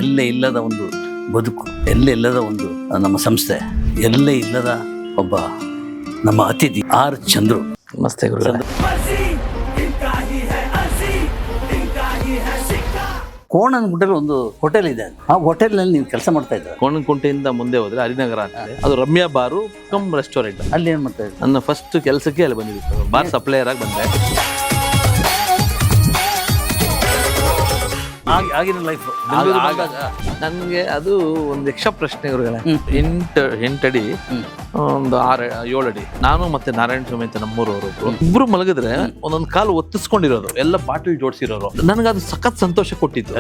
ಎಲ್ಲೇ ಇಲ್ಲದ ಒಂದು ಬದುಕು, ಎಲ್ಲೇ ಇಲ್ಲದ ಒಂದು ನಮ್ಮ ಸಂಸ್ಥೆ, ಎಲ್ಲೇ ಇಲ್ಲದ ಒಬ್ಬ ನಮ್ಮ ಅತಿಥಿ ಆರ್ ಚಂದ್ರು. ನಮಸ್ತೆ ಗುರುಗಳೇ. ಕೋಣನಗುಡ್ಡಲ್ಲಿ ಒಂದು ಹೋಟೆಲ್ ಇದೆ. ಆ ಹೋಟೆಲ್ನಲ್ಲಿ ನೀವು ಕೆಲಸ ಮಾಡ್ತಾ ಇದ್ದಾರೆ. ಕೋಣನಕುಂಟೆಯಿಂದ ಮುಂದೆ ಹೋದ್ರೆ ಹರಿನಗರ ಅಂತ ಇದೆ. ಅದು ರಮ್ಯಾ ಬಾರು ಕಮ್ ರೆಸ್ಟೋರೆಂಟ್. ಅಲ್ಲಿ ಏನು ಮಾಡ್ತಾ ಇದ್ದಾರೆ? ನನ್ನ ಫಸ್ಟ್ ಕೆಲಸಕ್ಕೆ ಅಲ್ಲಿ ಬಂದಿದ್ದು, ಬಾರ್ ಸಪ್ಲೈಯರ್ ಆಗಿ ಬಂದೆ. ಆಗಿನ ಲೈಫ್ ನನಗೆ ಅದು ಒಂದು ಯಕ್ಷ ಪ್ರಶ್ನೆ ಗುರುಗಳೇ. 8 ಅಡಿ ಒಂದು 6-7 ಅಡಿ. ನಾನು ಮತ್ತೆ ನಾರಾಯಣ ಸ್ವಾಮಿ ಅಂತ ನಮ್ಮೂರವರು ಇಬ್ರು ಮಲಗಿದ್ರೆ ಒಂದೊಂದು ಕಾಲು ಒತ್ತಿಸ್ಕೊಂಡಿರೋದು, ಎಲ್ಲ ಬಾಟಲ್ ಜೋಡಿಸಿರೋರು. ನನಗೆ ಅದು ಸಖತ್ ಸಂತೋಷ ಕೊಟ್ಟಿತ್ತು,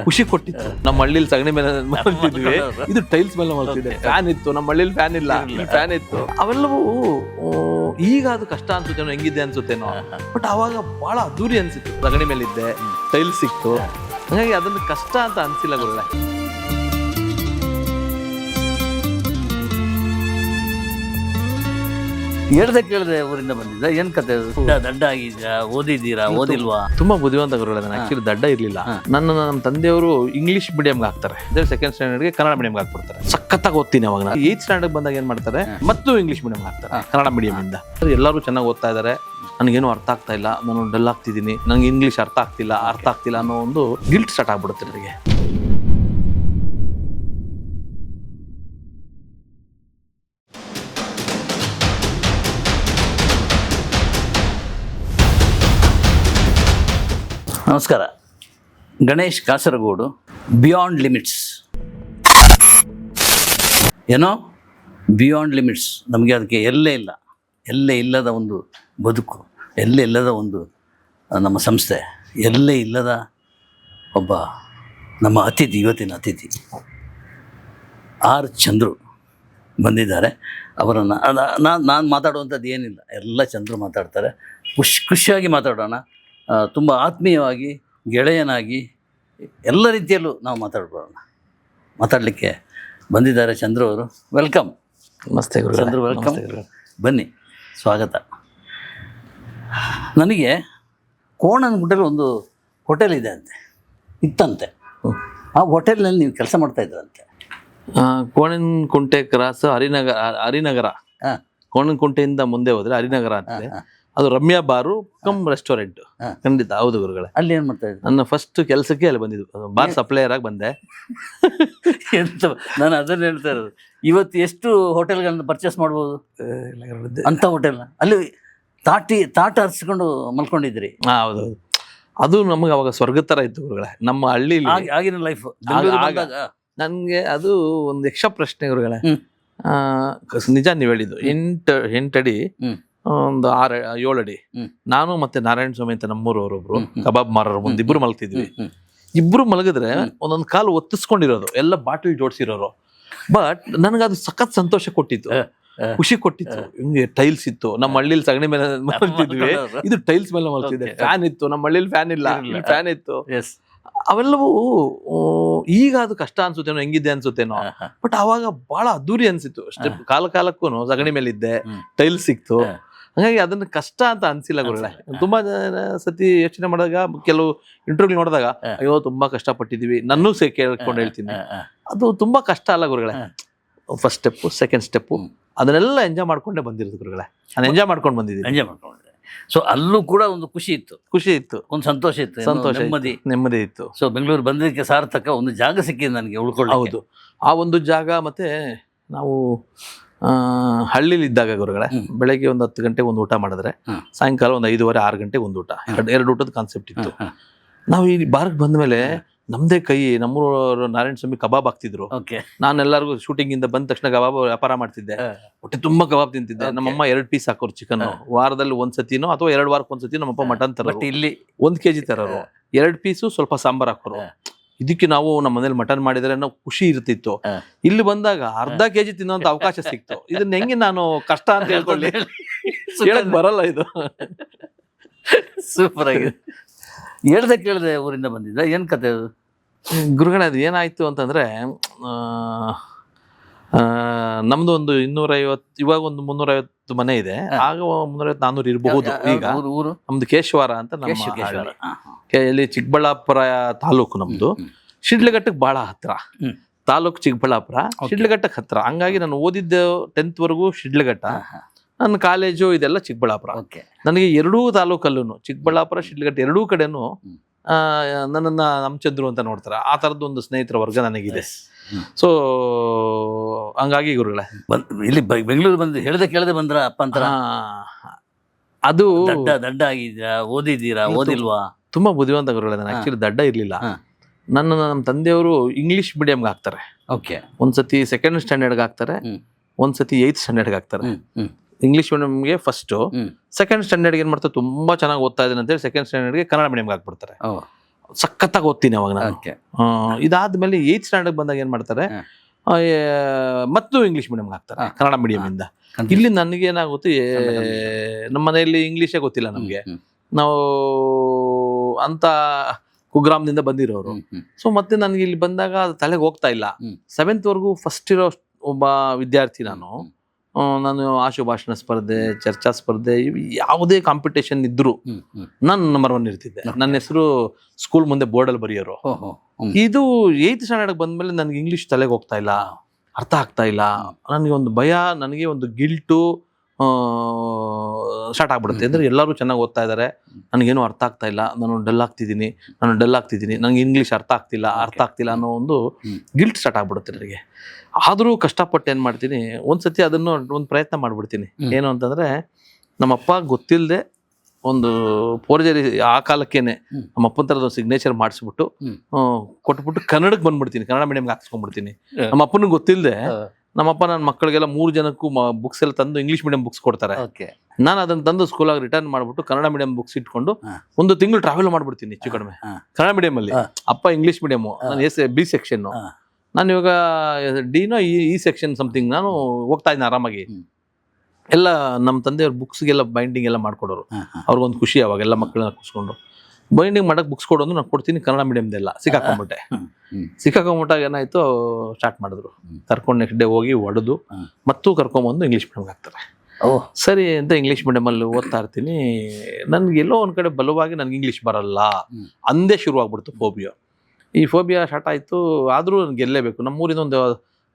ಖುಷಿ ಕೊಟ್ಟಿತ್ತು. ನಮ್ಮ ಹಳ್ಳಿಲಿ ಸಗಣಿ ಮೇಲೆ ಮಲಗ್ತಿದ್ವಿ, ಇದು ಟೈಲ್ಸ್ ಮೇಲೆ ಮಲಗ್ತಿದ್ದೆ. ಫ್ಯಾನ್ ಇತ್ತು, ನಮ್ಮ ಹಳ್ಳಿಲಿ ಫ್ಯಾನ್ ಇಲ್ಲ, ಇಲ್ಲಿ ಫ್ಯಾನ್ ಇತ್ತು. ಅವೆಲ್ಲವೂ ಈಗ ಅದು ಕಷ್ಟ ಅನ್ಸುತ್ತೇನೋ, ಹೆಂಗಿದೆ ಅನ್ಸುತ್ತೇನೋ, ಬಟ್ ಅವಾಗ ಬಹಳ ಅದ್ದೂರಿ ಅನ್ಸಿತ್ತು. ಸಗಣಿ ಮೇಲೆ ಇದ್ದೆ, ಟೈಲ್ಸ್ ಸಿಕ್ತು, ಹಾಗಾಗಿ ಅದನ್ನು ಕಷ್ಟ ಅಂತ ಅನ್ಸಿಲ್ಲ ಗುರುಗಳೇ. ಹೇಳ್ದೆ ಕೇಳ್ದೆ ಊರಿಂದ ಬಂದಿದ್ದ. ಏನ್ ಕತೆ? ದಡ್ಡ ಆಗಿದ್ದೀರಾ, ಓದಿದ್ದೀರಾ, ಓದಿಲ್ವಾ? ತುಂಬಾ ಬುದ್ಧಿವಂತ ಗುರುಗಳೇ. ನಾನು ಆಕ್ಚುಲಿ ದಡ್ಡ ಇರ್ಲಿಲ್ಲ. ನಮ್ಮ ತಂದೆಯವರು ಇಂಗ್ಲಿಷ್ ಮೀಡಿಯಂಗೆ ಹಾಕ್ತಾರೆ, ಸೆಕೆಂಡ್ ಸ್ಟ್ಯಾಂಡರ್ಡ್ಗೆ ಕನ್ನಡ ಮೀಡಿಯಂಗೆ ಹಾಕ್ಬಿಡ್ತಾರೆ. ಸಖತ್ತಾಗಿ ಓದ್ತೀನಿ ಅವಾಗ. 8th ಸ್ಟ್ಯಾಂಡರ್ಡ್ ಬಂದಾಗ ಏನ್ ಮಾಡ್ತಾರೆ, ಮತ್ತು ಇಂಗ್ಲಿಷ್ ಮೀಡಿಯಂ ಹಾಕ್ತಾರೆ, ಕನ್ನಡ ಮೀಡಿಯಂ ಇಂದ. ಎಲ್ಲರೂ ಚೆನ್ನಾಗಿ ಓದ್ತಾ ಇದ್ದಾರೆ, ನನಗೇನು ಅರ್ಥ ಆಗ್ತಾ ಇಲ್ಲ, ನಾನು ಡಲ್ ಆಗ್ತಿದ್ದೀನಿ, ನನಗೆ ಇಂಗ್ಲಿಷ್ ಅರ್ಥ ಆಗ್ತಿಲ್ಲ ಅನ್ನೋ ಒಂದು ಗಿಲ್ಟ್ ಸ್ಟಾರ್ಟ್ ಆಗ್ಬಿಡುತ್ತೆ ನನಗೆ. ನಮಸ್ಕಾರ. Ganesh Kasaragod, beyond limits. ಏನೋ ಬಿಯಾಂಡ್ ಲಿಮಿಟ್ಸ್. ನಮಗೆ ಅದಕ್ಕೆ ಎಲ್ಲೇ ಇಲ್ಲದ ಒಂದು ಬದುಕು, ಎಲ್ಲೇ ಇಲ್ಲದ ಒಂದು ನಮ್ಮ ಸಂಸ್ಥೆ, ಎಲ್ಲೇ ಇಲ್ಲದ ಒಬ್ಬ ನಮ್ಮ ಅತಿಥಿ, ಇವತ್ತಿನ ಅತಿಥಿ ಆರ್ ಚಂದ್ರು ಬಂದಿದ್ದಾರೆ. ಅವರನ್ನು ನಾನು ಮಾತಾಡುವಂಥದ್ದು ಏನಿಲ್ಲ, ಎಲ್ಲ ಚಂದ್ರು ಮಾತಾಡ್ತಾರೆ. ಖುಷಿಯಾಗಿ ಮಾತಾಡೋಣ. ತುಂಬ ಆತ್ಮೀಯವಾಗಿ, ಗೆಳೆಯನಾಗಿ, ಎಲ್ಲ ರೀತಿಯಲ್ಲೂ ನಾವು ಮಾತಾಡಲಿಕ್ಕೆ ಬಂದಿದ್ದಾರೆ ಚಂದ್ರು ಅವರು. ವೆಲ್ಕಮ್. ನಮಸ್ತೆ ಗುರು. ಚಂದ್ರು ವೆಲ್ಕಮ್. ಬನ್ನಿ, ಸ್ವಾಗತ. ನನಗೆ ಕೋಣನಗುಡ್ಡಲ್ಲಿ ಒಂದು ಹೋಟೆಲ್ ಇದೆ ಇತ್ತಂತೆ. ಆ ಹೋಟೆಲ್ನಲ್ಲಿ ನೀವು ಕೆಲಸ ಮಾಡ್ತಾ ಇದ್ರಂತೆ. ಕೋಣನಕುಂಟೆ ಕ್ರಾಸ್ ಹರಿನಗರ. ಕೋಣನಕುಂಟೆಯಿಂದ ಮುಂದೆ ಹೋದ್ರೆ ಹರಿನಗರ ಅಂತ ಇದೆ. ಅದು ರಮ್ಯಾ ಬಾರು ಕಮ್ ರೆಸ್ಟೋರೆಂಟ್. ಖಂಡಿತ ಹೌದು ಗುರುಗಳೇ. ಅಲ್ಲಿ ಏನು ಮಾಡ್ತಾ ಇದ್ದೆ? ನನ್ನ ಫಸ್ಟ್ ಕೆಲಸಕ್ಕೆ ಅಲ್ಲಿ ಬಂದಿದ್ದು, ಬಾರ್ ಸಪ್ಲೈಯರ್ ಆಗಿ ಬಂದೆ. ಎಂತ, ನಾನು ಅದನ್ನು ಹೇಳ್ತಾ ಇರೋದು. ಇವತ್ತು ಎಷ್ಟು ಹೋಟೆಲ್ಗಳನ್ನ ಪರ್ಚೇಸ್ ಮಾಡ್ಬೋದು ಅಂತ ಹೋಟೆಲ್ನ. ಅಲ್ಲಿ ತಾಟ ಹರಿಸ್ಕೊಂಡು ಮಲ್ಕೊಂಡಿದ್ರಿ. ಹೌದು, ಅದು ನಮಗೆ ಅವಾಗ ಸ್ವರ್ಗದ ಥರ ಇತ್ತು ಗುರುಗಳೇ. ನಮ್ಮ ಹಳ್ಳಿಲಿ ಆಗಿನ ಲೈಫ್ ನನಗೆ ಅದು ಒಂದು ಯಕ್ಷ ಪ್ರಶ್ನೆ ಗುರುಗಳೇ. ನಿಜ ನೀವು ಹೇಳಿದ್ದು. 8 ಅಡಿ ಒಂದು 6-7 ಅಡಿ. ನಾನು ಮತ್ತೆ ನಾರಾಯಣ ಸ್ವಾಮಿ ಅಂತ ನಮ್ಮೂರವರು ಕಬಾಬ್ ಮಾರೋರು ಇಬ್ರು ಮಲಗ್ತಿದ್ವಿ. ಇಬ್ರು ಮಲಗಿದ್ರೆ ಒಂದೊಂದು ಕಾಲು ಒತ್ತಿಸ್ಕೊಂಡಿರೋದು, ಎಲ್ಲ ಬಾಟಲ್ ಜೋಡಿಸಿರೋರು. ಬಟ್ ನನಗದು ಸಖತ್ ಸಂತೋಷ ಕೊಟ್ಟಿತ್ತು, ಖುಷಿ ಕೊಟ್ಟಿತ್ತು. ಹಿಂಗೆ ಟೈಲ್ಸ್ ಇತ್ತು, ನಮ್ಮ ಹಳ್ಳಿಲಿ ಸಗಣಿ ಮೇಲೆ ಮಲಗ್ತಿದ್ವಿ, ಇದು ಟೈಲ್ಸ್ ಮೇಲೆ ಮಲಗ್ತಿದ್ದೆ. ಫ್ಯಾನ್ ಇತ್ತು, ನಮ್ಮ ಹಳ್ಳಿಲಿ ಫ್ಯಾನ್ ಇಲ್ಲ, ಇಲ್ಲಿ ಫ್ಯಾನ್ ಇತ್ತು. ಅವೆಲ್ಲವೂ ಈಗ ಅದು ಕಷ್ಟ ಅನ್ಸುತ್ತೇನೋ, ಹೆಂಗಿದೆ ಅನ್ಸುತ್ತೇನೋ, ಬಟ್ ಅವಾಗ ಬಹಳ ಅದ್ದೂರಿ ಅನ್ಸಿತ್ತು. ಕಾಲಕ್ಕೂ ಸಗಣಿ ಮೇಲೆ ಇದ್ದೆ, ಟೈಲ್ಸ್ ಸಿಕ್ತು, ಹಾಗಾಗಿ ಅದನ್ನ ಕಷ್ಟ ಅಂತ ಅನ್ಸಿಲ್ಲ ಗುರುಗಳೇ. ತುಂಬಾ ಸತಿ ಯೋಚನೆ ಮಾಡಿದಾಗ, ಕೆಲವು ಇಂಟರ್ವ್ಯೂ ನೋಡಿದಾಗ, ಅಯ್ಯೋ ತುಂಬಾ ಕಷ್ಟಪಟ್ಟಿದೀವಿ, ನನ್ನೂ ಕೇಳ್ಕೊಂಡು ಹೇಳ್ತೀನಿ. ಅದು ತುಂಬಾ ಕಷ್ಟ ಅಲ್ಲ ಗುರುಗಳೇ. ಫಸ್ಟ್ ಸ್ಟೆಪ್, ಸೆಕೆಂಡ್ ಸ್ಟೆಪ್, ಅದನ್ನೆಲ್ಲ ಎಂಜಾಯ್ ಮಾಡ್ಕೊಂಡೇ ಬಂದಿರೋದು ಗುರುಗಳೇ. ನಾನು ಎಂಜಾಯ್ ಮಾಡ್ಕೊಂಡು ಬಂದಿದ್ದೀನಿ. ಸೊ ಅಲ್ಲೂ ಕೂಡ ಒಂದು ಖುಷಿ ಇತ್ತು, ಒಂದು ಸಂತೋಷ ಇತ್ತು, ನೆಮ್ಮದಿ ಇತ್ತು. ಸೊ ಬೆಂಗಳೂರು ಬಂದಿದ್ದಕ್ಕೆ ಸಾರ್ಥಕ. ಒಂದು ಜಾಗ ಸಿಕ್ಕಿದೆ ನನಗೆ ಉಳ್ಕೊಳ್ಳಿ. ಹೌದು, ಆ ಒಂದು ಜಾಗ. ಮತ್ತೆ ನಾವು ಹಳ್ಳಿಲಿ ಇದ್ದಾಗ ಗುರುಗಳೇ, ಬೆಳಗ್ಗೆ ಒಂದು 10 ಗಂಟೆಗೆ ಒಂದು ಊಟ ಮಾಡಿದ್ರೆ, ಸಾಯಂಕಾಲ ಒಂದು 5:30-6 ಗಂಟೆಗೆ ಒಂದು ಊಟ, ಎರಡು ಊಟದ ಕಾನ್ಸೆಪ್ಟ್ ಇತ್ತು. ನಾವು ಈ ಬಾರ್ಗೆ ಬಂದ ಮೇಲೆ ನಮ್ದೇ ಕೈ, ನಮ್ಮೂರು ನಾರಾಯಣ ಸ್ವಾಮಿ ಕಬಾಬ್ ಹಾಕ್ತಿದ್ರು. ನಾನೆಲ್ಲರಿಗೂ ಶೂಟಿಂಗ್ ಇಂದ ಬಂದ ತಕ್ಷಣ ಕಬಾಬ್ ವ್ಯಾಪಾರ ಮಾಡ್ತಿದ್ದೆ. ಹೊಟ್ಟೆ ತುಂಬಾ ಕಬಾಬ್ ತಿಂತಿದ್ದೆ. ನಮ್ಮಮ್ಮ 2 ಪೀಸ್ ಹಾಕೋರು ಚಿಕನ್. ವಾರದಲ್ಲಿ ಒಂದ್ಸತಿನೋ ಅಥವಾ 2 ವಾರಕ್ಕೆ ಒಂದ್ಸತಿ ನಮ್ಮಪ್ಪ ಮಟನ್ ತರೋರು. ಇಲ್ಲಿ 1 kg ತರೋರು, 2 ಪೀಸು ಸ್ವಲ್ಪ ಸಾಂಬಾರ್ ಹಾಕೋರು. ಇದಕ್ಕೆ ನಾವು ನಮ್ಮ ಮನೇಲಿ ಮಟನ್ ಮಾಡಿದ್ರೆ ನಾವು ಖುಷಿ ಇರ್ತಿತ್ತು. ಇಲ್ಲಿ ಬಂದಾಗ ಅರ್ಧ kg ತಿನ್ನೋಂತ ಅವಕಾಶ ಸಿಕ್ತು. ಇದನ್ನ ಹೆಂಗೆ ನಾನು ಕಷ್ಟ ಅಂತ ಹೇಳ್ಕೊಳ್ಳಿ, ಹೇಳಕ್ ಬರಲ್ಲ. ಇದು ಸೂಪರ್ ಆಗಿದೆ. ಹೇಳ್ದೆ ಕೇಳ್ದೆ ಊರಿಂದ ಬಂದಿದ್ದ. ಏನ್ ಕತೆ ಅದು ಗುರುಗಳೇ? ಅದು ಏನಾಯ್ತು ಅಂತಂದ್ರೆ, ನಮ್ದು ಒಂದು 250, ಇವಾಗ ಒಂದು 350 ಮನೆ ಇದೆ. ಆಗ 350-400 ಇರಬಹುದು. ಈಗ ನಮ್ದು ಕೇಶವಾರ ಅಂತ, ನಮ್ಮ ಇಲ್ಲಿ ಚಿಕ್ಕಬಳ್ಳಾಪುರ ತಾಲೂಕು ನಮ್ದು. ಶಿಡ್ಲಘಟ್ಟಕ್ಕೆ ಭಾಳ ಹತ್ರ, ಹ್ಮ್. ತಾಲೂಕು ಚಿಕ್ಕಬಳ್ಳಾಪುರ, ಶಿಡ್ಲಘಟ್ಟಕ್ಕೆ ಹತ್ರ. ಹಂಗಾಗಿ ನಾನು ಓದಿದ್ದು 10th ವರೆಗೂ ಶಿಡ್ಲಘಟ್ಟ, ನನ್ನ ಕಾಲೇಜು ಇದೆಲ್ಲ ಚಿಕ್ಕಬಳ್ಳಾಪುರ. ಓಕೆ. ನನಗೆ ಎರಡೂ ತಾಲೂಕಲ್ಲೂ ಚಿಕ್ಕಬಳ್ಳಾಪುರ ಶಿಡ್ಲಘಟ್ಟ ಎರಡೂ ಕಡೆನೂ ನನ್ನನ್ನು ನಮ್ಮ ಚಂದ್ರು ಅಂತ ನೋಡ್ತಾರೆ. ಆ ಥರದ್ದು ಒಂದು ಸ್ನೇಹಿತರ ವರ್ಗ ನನಗಿದೆ. ಸೊ ಹಂಗಾಗಿ ಗುರುಗಳೇ ಇಲ್ಲಿ ಬೆಂಗಳೂರು ಬಂದು ಹೇಳ್ದೆ ಕೇಳದೆ ಬಂದ್ರ ಅಪ್ಪ ಅಂತರ? ಅದು ದಡ್ಡ ಆಗಿದ್ದೀರಾ, ಓದಿದ್ದೀರಾ, ಓದಿಲ್ವಾ? ತುಂಬಾ ಬುದ್ಧಿವಂತ ಗುರುಗಳೇ. ನಾನು ಆಕ್ಚುಲಿ ದಡ್ಡ ಇರ್ಲಿಲ್ಲ. ನಮ್ಮ ತಂದೆಯವರು ಇಂಗ್ಲಿಷ್ ಮೀಡಿಯಂಗೆ ಹಾಕ್ತಾರೆ. ಓಕೆ. ಒಂದ್ಸತಿ 2nd ಸ್ಟ್ಯಾಂಡರ್ಡ್ಗೆ ಹಾಕ್ತಾರೆ, ಒಂದ್ಸತಿ 8th ಸ್ಟ್ಯಾಂಡರ್ಡ್ಗೆ ಹಾಕ್ತಾರೆ. ಇಂಗ್ಲಿಷ್ ಮೀಡಿಯಂಗೆ ಫಸ್ಟು, 2nd ಸ್ಟ್ಯಾಂಡರ್ಡ್ಗೆ ಏನ್ ಮಾಡ್ತಾರೆ, ತುಂಬಾ ಚೆನ್ನಾಗಿ ಓದ್ತಾ ಇದ್ದೀನಿ ಅಂತೇಳಿ 2nd ಸ್ಟ್ಯಾಂಡರ್ಡ್ಗೆ ಕನ್ನಡ ಮೀಡಿಯಂಗೆ ಹಾಕ್ಬಿಡ್ತಾರೆ. ಸಖತ್ತಾಗಿ ಓದ್ತೀನಿ ಅವಾಗ ನಾನು. ಇದಾದ್ಮೇಲೆ 8th ಸ್ಟ್ಯಾಂಡರ್ಡ್ ಬಂದಾಗ ಏನ್ ಮಾಡ್ತಾರೆ, ಮತ್ತು ಇಂಗ್ಲಿಷ್ ಮೀಡಿಯಂಗೆ ಹಾಕ್ತಾರೆ ಕನ್ನಡ ಮೀಡಿಯಂ ಇಂದ. ಇಲ್ಲಿ ನನಗೆ ಏನಾಗುತ್ತೆ, ನಮ್ಮ ಮನೆಯಲ್ಲಿ ಇಂಗ್ಲಿಷೇ ಗೊತ್ತಿಲ್ಲ ನಮ್ಗೆ, ನಾವು ಅಂತ ಕುಗ್ರಾಮದಿಂದ ಬಂದಿರೋರು. ಸೊ ಮತ್ತೆ ನನಗೆ ಇಲ್ಲಿ ಬಂದಾಗ ಅದು ತಲೆಗೆ ಹೋಗ್ತಾ ಇಲ್ಲ. 7th ವರೆಗೂ ಫಸ್ಟ್ ಇರೋ ಒಬ್ಬ ವಿದ್ಯಾರ್ಥಿ ನಾನು. ಆಶು ಭಾಷಣ ಸ್ಪರ್ಧೆ, ಚರ್ಚಾ ಸ್ಪರ್ಧೆ, ಯಾವುದೇ ಕಾಂಪಿಟೇಷನ್ ಇದ್ರು ನಾನು ನಂಬರ್ 1 ಇರ್ತಿದ್ದೆ. ನನ್ನ ಹೆಸರು ಸ್ಕೂಲ್ ಮುಂದೆ ಬೋರ್ಡಲ್ಲಿ ಬರೆಯೋರು. ಇದು 8th ಸ್ಟ್ಯಾಂಡರ್ಡ್ ಬಂದ್ಮೇಲೆ ನನಗೆ ಇಂಗ್ಲಿಷ್ ತಲೆಗೆ ಹೋಗ್ತಾ ಇಲ್ಲ, ಅರ್ಥ ಆಗ್ತಾ ಇಲ್ಲ. ನನಗೆ ಒಂದು ಭಯ, ನನಗೆ ಒಂದು ಗಿಲ್ಟು ಸ್ಟಾರ್ಟ್ ಆಗ್ಬಿಡುತ್ತೆ. ಅಂದರೆ ಎಲ್ಲರೂ ಚೆನ್ನಾಗಿ ಓದ್ತಾ ಇದ್ದಾರೆ, ನನಗೇನು ಅರ್ಥ ಆಗ್ತಾ ಇಲ್ಲ, ನಾನು ಡಲ್ ಆಗ್ತಿದ್ದೀನಿ, ನನಗೆ ಇಂಗ್ಲೀಷ್ ಅರ್ಥ ಆಗ್ತಿಲ್ಲ ಅನ್ನೋ ಒಂದು ಗಿಲ್ಟ್ ಸ್ಟಾರ್ಟ್ ಆಗ್ಬಿಡುತ್ತೆ ನನಗೆ. ಆದರೂ ಕಷ್ಟಪಟ್ಟು ಏನು ಮಾಡ್ತೀನಿ, ಒಂದ್ಸತಿ ಅದನ್ನು ಒಂದು ಪ್ರಯತ್ನ ಮಾಡ್ಬಿಡ್ತೀನಿ. ಏನು ಅಂತಂದರೆ, ನಮ್ಮಪ್ಪ ಗೊತ್ತಿಲ್ಲದೆ ಒಂದು ಫೋರ್ಜರಿ ಆ ಕಾಲಕ್ಕೇನೆ ನಮ್ಮ ಅಪ್ಪನ ಥರದ ಸಿಗ್ನೇಚರ್ ಮಾಡಿಸ್ಬಿಟ್ಟು ಕೊಟ್ಬಿಟ್ಟು ಕನ್ನಡಕ್ಕೆ ಬಂದ್ಬಿಡ್ತೀನಿ, ಕನ್ನಡ ಮೀಡಿಯಂಗೆ ಹಾಕ್ಸ್ಕೊಂಡ್ಬಿಡ್ತೀನಿ. ನಮ್ಮ ಅಪ್ಪನಿಗೆ ಗೊತ್ತಿಲ್ಲದೆ ನಮ್ಮಪ್ಪ ನನ್ನ ಮಕ್ಕಳಿಗೆಲ್ಲ 3 ಜನಕ್ಕೂ ಬುಕ್ಸ್ ಎಲ್ಲ ತಂದು ಇಂಗ್ಲಿಷ್ ಮೀಡಿಯಂ ಬುಕ್ಸ್ ಕೊಡ್ತಾರೆ. ನಾನು ಅದನ್ನ ತಂದು ಸ್ಕೂಲಾಗಿ ರಿಟರ್ನ್ ಮಾಡ್ಬಿಟ್ಟು ಕನ್ನಡ ಮೀಡಿಯಂ ಬುಕ್ಸ್ ಇಟ್ಕೊಂಡು 1 ತಿಂಗಳು ಟ್ರಾವೆಲ್ ಮಾಡ್ಬಿಡ್ತೀನಿ ಹೆಚ್ಚು ಕಡಿಮೆ ಕನ್ನಡ ಮೀಡಿಯಂ ಅಲ್ಲಿ. ಅಪ್ಪ ಇಂಗ್ಲಿಷ್ ಮೀಡಿಯಮು, ನಾನು ಬಿ ಸೆಕ್ಷನ್, ನಾನು ಇವಾಗ ಡಿನೋ ಈ ಸೆಕ್ಷನ್ ಸಮಥಿಂಗ್ ನಾನು ಹೋಗ್ತಾ ಇದ್ದೀನಿ ಆರಾಮಾಗಿ. ಎಲ್ಲ ನಮ್ಮ ತಂದೆಯವ್ರ ಬುಕ್ಸ್ಗೆಲ್ಲ ಬೈಂಡಿಂಗ್ ಎಲ್ಲ ಮಾಡ್ಕೊಡೋರು. ಅವ್ರಿಗೊಂದು ಖುಷಿ ಅವಾಗ ಎಲ್ಲ ಮಕ್ಕಳನ್ನ ಕೂರಿಸ್ಕೊಂಡು ಬೈಂಡಿಂಗ್ ಮಾಡಕ್ಕೆ ಬುಕ್ಸ್ ಕೊಡೋದು ನಾನು ಕೊಡ್ತೀನಿ. ಕನ್ನಡ ಮೀಡಿಯಮ್ದೆಲ್ಲ ಸಿಕ್ಕಾಕೊಂಬಿಟ್ಟಾಗ ಏನಾಯ್ತು, ಸ್ಟಾರ್ಟ್ ಮಾಡಿದ್ರು. ಕರ್ಕೊಂಡು ನೆಕ್ಸ್ಟ್ ಡೇ ಹೋಗಿ ಹೊಡೆದು ಮತ್ತು ಕರ್ಕೊಂಬಂದು ಇಂಗ್ಲೀಷ್ ಮೀಡಿಯಮ್ಗೆ ಹಾಕ್ತಾರೆ. ಸರಿ ಅಂತ ಇಂಗ್ಲೀಷ್ ಮೀಡಿಯಮಲ್ಲಿ ಓದ್ತಾ ಇರ್ತೀನಿ. ನನ್ಗೆ ಎಲ್ಲೋ ಒಂದು ಕಡೆ ಬಲವಾಗಿ ನನಗೆ ಇಂಗ್ಲೀಷ್ ಬರಲ್ಲ ಅಂದೇ ಶುರು ಆಗ್ಬಿಡ್ತು ಫೋಬಿಯಾ. ಈ ಫೋಬಿಯಾ ಸ್ಟಾರ್ಟ್ ಆಯಿತು. ಆದರೂ ನನಗೆ ಗೆಲ್ಲೇಬೇಕು. ನಮ್ಮೂರಿಂದ ಒಂದು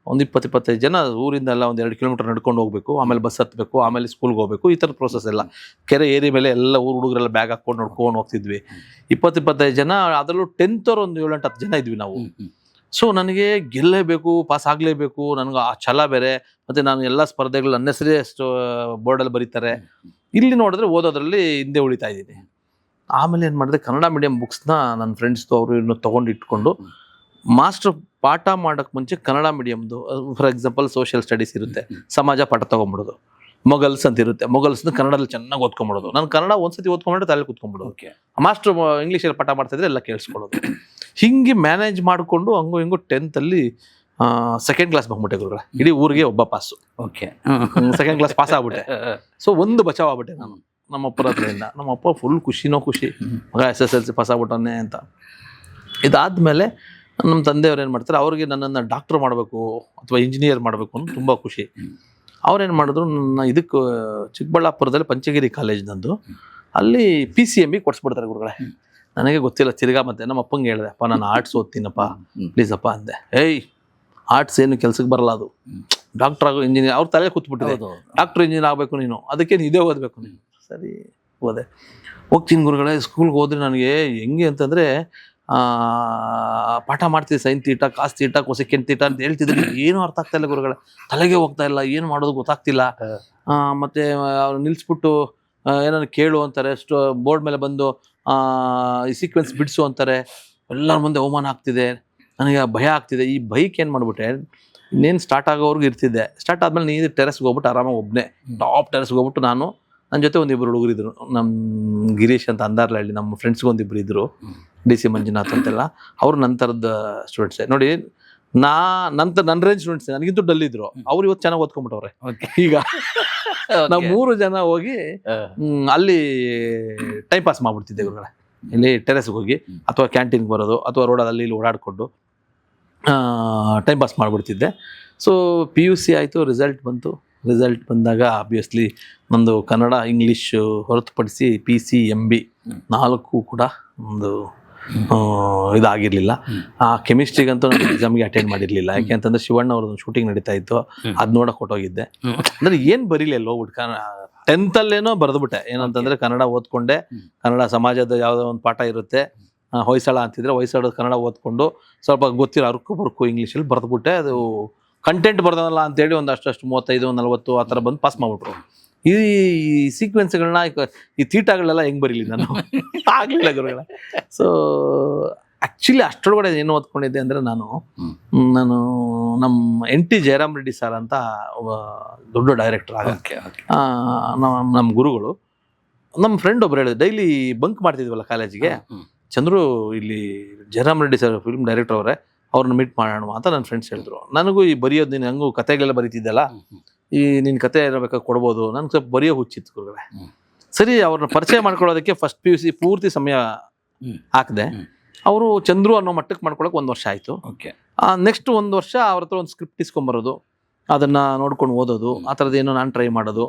20-25 ಜನ ಊರಿಂದ ಎಲ್ಲ 1-2 ಕಿಲೋಮೀಟರ್ ನಡ್ಕೊಂಡು ಹೋಗ್ಬೇಕು, ಆಮೇಲೆ ಬಸ್ ಹತ್ತಬೇಕು, ಆಮೇಲೆ ಸ್ಕೂಲ್ಗೆ ಹೋಗ್ಬೇಕು. ಈ ಥರದ ಪ್ರೋಸೆಸ್ ಎಲ್ಲ ಕೆರೆ ಏರಿ ಮೇಲೆ ಎಲ್ಲ ಹುಡುಗರೆಲ್ಲ ಬ್ಯಾಗ್ ಹಾಕ್ಕೊಂಡು ನೋಡ್ಕೊಂಡು ಹೋಗ್ತಿದ್ವಿ. 20-25 ಜನ, ಅದರಲ್ಲೂ 10th ಅವ್ರು ಒಂದು 7-8 ಜನ ಇದ್ವಿ ನಾವು. ಸೊ ನನಗೆ ಗೆಲ್ಲೇಬೇಕು, ಪಾಸ್ ಆಗಲೇಬೇಕು, ನನಗೆ ಆ ಛಲ ಬೇರೆ. ಮತ್ತು ನಾನು ಎಲ್ಲ ಸ್ಪರ್ಧೆಗಳು ನನ್ನ ಹೆಸರೇ ಬೋರ್ಡಲ್ಲಿ ಬರೀತಾರೆ. ಇಲ್ಲಿ ನೋಡಿದ್ರೆ ಓದೋದ್ರಲ್ಲಿ ಹಿಂದೆ ಉಳಿತಾ ಇದ್ದೀನಿ. ಆಮೇಲೆ ಏನು ಮಾಡಿದೆ, ಕನ್ನಡ ಮೀಡಿಯಂ ಬುಕ್ಸ್ನ ನನ್ನ ಫ್ರೆಂಡ್ಸ್ದು ಅವರು ಇನ್ನೂ ತೊಗೊಂಡು ಇಟ್ಕೊಂಡು ಮಾಸ್ಟರ್ ಪಾಠ ಮಾಡೋಕ್ಕೆ ಮುಂಚೆ ಕನ್ನಡ ಮೀಡಿಯಮ್ದು, ಫಾರ್ ಎಕ್ಸಾಂಪಲ್ ಸೋಷಿಯಲ್ ಸ್ಟಡೀಸ್ ಇರುತ್ತೆ, ಸಮಾಜ ಪಾಠ ತೊಗೊಂಬಿಡೋದು, ಮೊಗಲ್ಸ್ ಅಂತ ಇರುತ್ತೆ, ಮೊಗಲ್ಸ್ನ ಕನ್ನಡದಲ್ಲಿ ಚೆನ್ನಾಗಿ ಓದ್ಕೊಂಬಿಡೋದು. ನಾನು ಕನ್ನಡ ಒಂದ್ಸತಿ ಓದ್ಕೊಂಡ್ರೆ ತಲೆ ಕೂತ್ಕೊಂಡ್ಬಿಡೋದು. ಮಾಸ್ಟರ್ ಇಂಗ್ಲೀಷಲ್ಲಿ ಪಾಠ ಮಾಡ್ತಾಯಿದ್ರೆ ಎಲ್ಲ ಕೇಳಿಸ್ಕೊಳ್ಳೋದು. ಹಿಂಗೆ ಮ್ಯಾನೇಜ್ ಮಾಡಿಕೊಂಡು ಹಂಗೋ ಹಿಂಗೋ 10th ಅಲ್ಲಿ 2nd ಕ್ಲಾಸ್ ಬಂದ್ಬಿಟ್ಟೆ ಗುರುಗಳೇ. ಇಡೀ ಊರಿಗೆ ಒಬ್ಬ ಪಾಸು. 2nd ಕ್ಲಾಸ್ ಪಾಸ್ ಆಗ್ಬಿಟ್ಟೆ. ಸೊ ಒಂದು ಬಚಾವ್ ಆಗ್ಬಿಟ್ಟೆ ನಾನು ನಮ್ಮಪ್ಪರ ಹತ್ರದಿಂದ. ನಮ್ಮಪ್ಪ ಫುಲ್ ಖುಷಿ, ಮಗ SSLC ಪಾಸ್ ಆಗ್ಬಿಟ್ಟವನ್ನೇ ಅಂತ. ಇದಾದ್ಮೇಲೆ ನಮ್ಮ ತಂದೆಯವ್ರು ಏನು ಮಾಡ್ತಾರೆ, ಅವ್ರಿಗೆ ನನ್ನನ್ನು ಡಾಕ್ಟರ್ ಮಾಡಬೇಕು ಅಥವಾ ಇಂಜಿನಿಯರ್ ಮಾಡಬೇಕು ಅಂತ ತುಂಬ ಖುಷಿ. ಅವ್ರೇನು ಮಾಡಿದ್ರು, ನನ್ನ ಇದಕ್ಕೆ ಚಿಕ್ಕಬಳ್ಳಾಪುರದಲ್ಲಿ ಪಂಚಗಿರಿ ಕಾಲೇಜ್ ನಂದು, ಅಲ್ಲಿ PCMB ಕೊಡಿಸ್ಬಿಡ್ತಾರೆ ಗುರುಗಳೇ. ನನಗೆ ಗೊತ್ತಿಲ್ಲ ತಿರ್ಗಾ. ಮತ್ತೆ ನಮ್ಮ ಅಪ್ಪಂಗೆ ಹೇಳಿದೆ, ಅಪ್ಪ ನಾನು ಆರ್ಟ್ಸ್ ಓದ್ತೀನಪ್ಪ ಪ್ಲೀಸ್ ಅಪ್ಪ ಅಂದೆ. ಆರ್ಟ್ಸ್ ಏನು ಕೆಲ್ಸಕ್ಕೆ ಬರಲ್ಲ, ಅದು ಡಾಕ್ಟರ್ ಆಗೋ ಇಂಜಿನಿಯರ್ ಅವ್ರ ತಲೆ ಕೂತ್ಬಿಟ್ಟಿದೆ. ಡಾಕ್ಟರ್ ಇಂಜಿನಿಯರ್ ಆಗಬೇಕು ನೀನು, ಅದಕ್ಕೆ ಇದೇ ಓದಬೇಕು ನೀನು. ಸರಿ ಓದೆ, ಹೋಗ್ತೀನಿ ಗುರುಗಳೇ. ಸ್ಕೂಲ್ಗೆ ಹೋದ್ರೆ ನನಗೆ ಹೆಂಗೆ ಅಂತಂದರೆ, ಪಾಠ ಮಾಡ್ತಿದ್ದೆ sine theta, cos theta, cosecant theta ಅಂತ ಹೇಳ್ತಿದ್ರು. ಏನು ಅರ್ಥ ಆಗ್ತಾ ಇಲ್ಲ ಗುರುಗಳೇ, ತಲೆಗೆ ಹೋಗ್ತಾ ಇಲ್ಲ, ಏನು ಮಾಡೋದು ಗೊತ್ತಾಗ್ತಿಲ್ಲ. ಮತ್ತು ಅವ್ರು ನಿಲ್ಲಿಸ್ಬಿಟ್ಟು ಏನಾದ್ರು ಕೇಳು ಅಂತಾರೆ, ಬೋರ್ಡ್ ಮೇಲೆ ಬಂದು ಈ ಸೀಕ್ವೆನ್ಸ್ ಬಿಡಿಸು ಅಂತಾರೆ. ಎಲ್ಲರ ಮುಂದೆ ಅವಮಾನ ಆಗ್ತಿದೆ, ನನಗೆ ಭಯ ಆಗ್ತಿದೆ. ಈ ಭಯಕ್ಕೆ ಏನು ಮಾಡಿಬಿಟ್ಟೆ, ಇನ್ನೇನು ಸ್ಟಾರ್ಟ್ ಆಗೋವ್ರಿಗೆ ಇರ್ತಿದ್ದೆ. ಸ್ಟಾರ್ಟ್ ಆದಮೇಲೆ ನೀನು ಟೆರೆಸ್ಗೆ ಹೋಗ್ಬಿಟ್ಟು ಆರಾಮಾಗಿ ಒಬ್ಬನೇ ಟಾಪ್ ಟೆರೆಸ್ಗೆ ಹೋಗ್ಬಿಟ್ಟು, ನಾನು ನನ್ನ ಜೊತೆ 1-2 ಹುಡುಗರಿದ್ರು, ನಮ್ಮ ಗಿರೀಶ್ ಅಂತ ಅಂದಾರ್ಲಹಳ್ಳಿ, ನಮ್ಮ ಫ್ರೆಂಡ್ಸ್ಗೆ 1-2 ಇದ್ರು, DC ಮಂಜುನಾಥ್ ಅಂತೆಲ್ಲ. ಅವರು ನನ್ನ ಥರದ ಸ್ಟೂಡೆಂಟ್ಸೇ ನೋಡಿ. ನನ್ನ ರೇಂಜ್ ಸ್ಟೂಡೆಂಟ್ಸ್, ನನಗಿಂತೂ ಡಲ್ ಇದ್ರು. ಅವ್ರು ಇವತ್ತು ಚೆನ್ನಾಗಿ ಓದ್ಕೊಂಡ್ಬಿಟ್ಟವ್ರೆ. ಈಗ ನಾವು 3 ಜನ ಹೋಗಿ ಅಲ್ಲಿ ಟೈಮ್ ಪಾಸ್ ಮಾಡ್ಬಿಡ್ತಿದ್ದೆ ಗುರುಗಳೇ. ಇಲ್ಲಿ ಟೆರೆಸ್ಗೆ ಹೋಗಿ ಅಥವಾ ಕ್ಯಾಂಟೀನ್ಗೆ ಬರೋದು ಅಥವಾ ರೋಡಲ್ಲಿ ಇಲ್ಲಿ ಓಡಾಡಿಕೊಂಡು ಟೈಮ್ ಪಾಸ್ ಮಾಡಿಬಿಡ್ತಿದ್ದೆ. ಸೊ PUC ಆಯಿತು, ರಿಸಲ್ಟ್ ಬಂತು. ರಿಸಲ್ಟ್ ಬಂದಾಗ ಆಬ್ವಿಯಸ್ಲಿ ಒಂದು ಕನ್ನಡ ಇಂಗ್ಲೀಷ್ ಹೊರತುಪಡಿಸಿ PCMB 4 ಕೂಡ ಒಂದು ಇದಾಗಿರ್ಲಿಲ್ಲ. ಆ ಕೆಮಿಸ್ಟ್ರಿಗಂತೂ ನಾನು ಎಕ್ಸಾಮ್ಗೆ ಅಟೆಂಡ್ ಮಾಡಿರ್ಲಿಲ್ಲ. ಯಾಕೆ ಅಂತಂದ್ರೆ ಶಿವಣ್ಣ ಅವ್ರದ್ದು ಶೂಟಿಂಗ್ ನಡೀತಾ ಇತ್ತು, ಅದ್ ನೋಡಕ್ ಹೊಟ್ಟೋಗಿದ್ದೆ. ಅಂದ್ರೆ ಏನ್ ಬರೀಲಿಲ್ಲ ಹೋಗ್ಬಿಟ್ಟು 10th ಅಲ್ಲೇನೋ ಬರೆದ್ಬಿಟ್ಟೆ. ಏನಂತಂದ್ರೆ ಕನ್ನಡ ಓದ್ಕೊಂಡೆ, ಕನ್ನಡ ಸಮಾಜದ ಯಾವ್ದೋ ಒಂದು ಪಾಠ ಇರುತ್ತೆ, ಹೊಯ್ಸಳ ಅಂತಿದ್ರೆ ಹೊಯ್ಸಳ ಕನ್ನಡ ಓದ್ಕೊಂಡು ಸ್ವಲ್ಪ ಗೊತ್ತಿರೋ ಅರ್ಕು ಬರ್ಕು ಇಂಗ್ಲೀಷಲ್ಲಿ ಬರೆದ್ಬಿಟ್ಟೆ. ಅದು ಕಂಟೆಂಟ್ ಬರ್ದಲ್ಲ ಅಂತೇಳಿ ಒಂದು ಅಷ್ಟು 35, 40 ಆ ಥರ ಬಂದು ಪಾಸ್ ಮಾಡ್ಬಿಟ್ರು. ಈ ಸೀಕ್ವೆನ್ಸ್ಗಳನ್ನ ಈ ತೀಟಗಳೆಲ್ಲ ಹೆಂಗ್ ಬರೀಲಿ ನಾನು ಆಗ್ಲಿಲ್ಲ ಗುರುಗಳ. ಸೊ ಆಕ್ಚುಲಿ ಅಷ್ಟರೊಳಗಡೆ ಏನು ಓದ್ಕೊಂಡಿದ್ದೆ ಅಂದ್ರೆ ನಾನು ನಮ್ಮ NT ಜಯರಾಮ್ ರೆಡ್ಡಿ ಸರ್ ಅಂತ ಒಬ್ಬ ದೊಡ್ಡ ಡೈರೆಕ್ಟರ್ ಆಗ ನಮ್ಮ ಗುರುಗಳು. ನಮ್ಮ ಫ್ರೆಂಡ್ ಒಬ್ರು ಹೇಳಿದ್ರು, ಡೈಲಿ ಬಂಕ್ ಮಾಡ್ತಿದ್ವಲ್ಲ ಕಾಲೇಜಿಗೆ, ಚಂದ್ರು ಇಲ್ಲಿ Jayaram Reddy sir film director ಅವರೇ, ಅವ್ರನ್ನ ಮೀಟ್ ಮಾಡೋಣ ಅಂತ ನನ್ನ ಫ್ರೆಂಡ್ಸ್ ಹೇಳಿದ್ರು. ನನಗೂ ಈ ಬರೆಯೋದು, ನೀನು ಹಂಗೂ ಕತೆಗಳೆಲ್ಲ ಬರೀತಿದ್ದಲ್ಲ, ಈ ನಿನ್ನ ಕತೆ ಇರಬೇಕಾದ್ರೆ ಕೊಡ್ಬೋದು. ನನ್ಗೆ ಸ್ವಲ್ಪ ಬರೆಯೋ ಹುಚ್ಚಿತ್ತು ಗುರುಗಳೇ. ಸರಿ, ಅವ್ರನ್ನ ಪರಿಚಯ ಮಾಡ್ಕೊಳ್ಳೋದಕ್ಕೆ ಫಸ್ಟ್ PUC ಪೂರ್ತಿ ಸಮಯ ಹಾಕಿದೆ. ಅವರು ಚಂದ್ರು ಅನ್ನೋ ಮಟ್ಟಕ್ಕೆ ಮಾಡ್ಕೊಳಕ್ಕೆ 1 ವರ್ಷ ಆಯಿತು. ನೆಕ್ಸ್ಟ್ 1 ವರ್ಷ ಅವ್ರ ಹತ್ರ ಒಂದು ಸ್ಕ್ರಿಪ್ಟ್ ಇಸ್ಕೊಂಬರೋದು, ಅದನ್ನ ನೋಡ್ಕೊಂಡು ಓದೋದು, ಆ ಥರದ್ದು ಏನೋ ನಾನು ಟ್ರೈ ಮಾಡೋದು,